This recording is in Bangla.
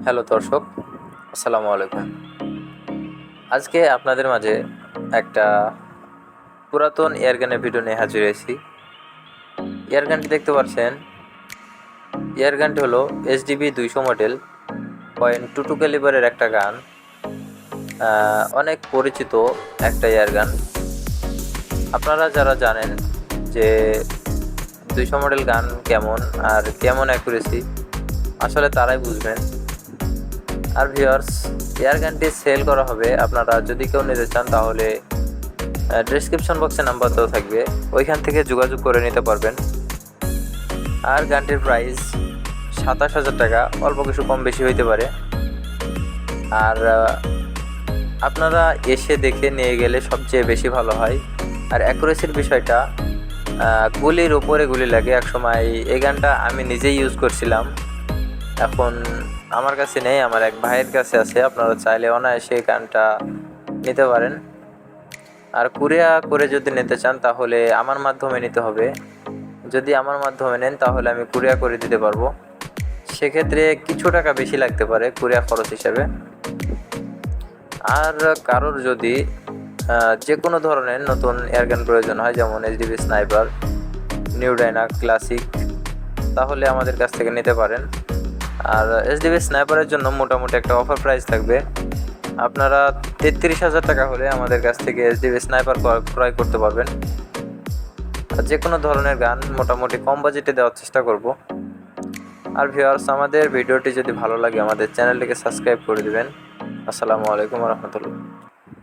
হ্যালো দর্শক, আসসালামু আলাইকুম। আজকে আপনাদের মাঝে একটা পুরাতন এয়ারগানের ভিডিও নিয়ে হাজির হয়েছি। এয়ারগানটি দেখতে পাচ্ছেন, এয়ারগানটি হলো HDB 200 মডেল .22 ক্যালিবারের একটা গান। অনেক পরিচিত একটা এয়ারগান। আপনারা যারা জানেন যে 200 মডেল গান কেমন আর কেমন অ্যাকুরেসি, আসলে তারাই বুঝবেন। আর ভিউয়ার্স, এয়ারগানটি সেল করা হবে। আপনারা যদি কেউ নিতে চান তাহলে ডেসক্রিপশন বক্সে নাম্বার দেওয়া থাকবে, ওইখান থেকে যোগাযোগ করে নিতে পারবেন। আর গানটির প্রাইস 27,000 টাকা, অল্প কিছু কম বেশি হইতে পারে। আর আপনারা এসে দেখে নিয়ে গেলে সবচেয়ে বেশি ভালো হয়। আর অ্যাকুরেসির বিষয়টা, গুলির উপরে গুলি লাগে। একসময় এই গানটা আমি নিজেই ইউজ করছিলাম, এখন আমার কাছে নেই, আমার এক ভাইয়ের কাছে আছে। আপনারা চাইলে অনায়াসে এই গানটা নিতে পারেন। আর কুরিয়া করে যদি নিতে চান তাহলে আমার মাধ্যমে নিতে হবে। যদি আমার মাধ্যমে নেন তাহলে আমি কুরিয়া করে দিতে পারবো। সেক্ষেত্রে কিছু টাকা বেশি লাগতে পারে কুরিয়া খরচ হিসেবে। আর কারোর যদি যে কোনো ধরনের নতুন এয়ারগান প্রয়োজন হয়, যেমন HDB sniper, new Dyna, classic, তাহলে আমাদের কাছ থেকে নিতে পারেন। আর HDB স্নাইপারের জন্য মোটামুটি একটা অফার প্রাইস থাকবে। আপনারা 33,000 টাকা হলে আমাদের কাছ থেকে HDB স্নাইপার ক্রয় করতে পারবেন। আর যে কোনো ধরনের গান মোটামুটি কম বাজেটে দেওয়ার চেষ্টা করব। আর ভিউয়ার্স, আমাদের ভিডিওটি যদি ভালো লাগে আমাদের চ্যানেলটিকে সাবস্ক্রাইব করে দিবেন। আসসালামু আলাইকুম রহমতুল্লাহ।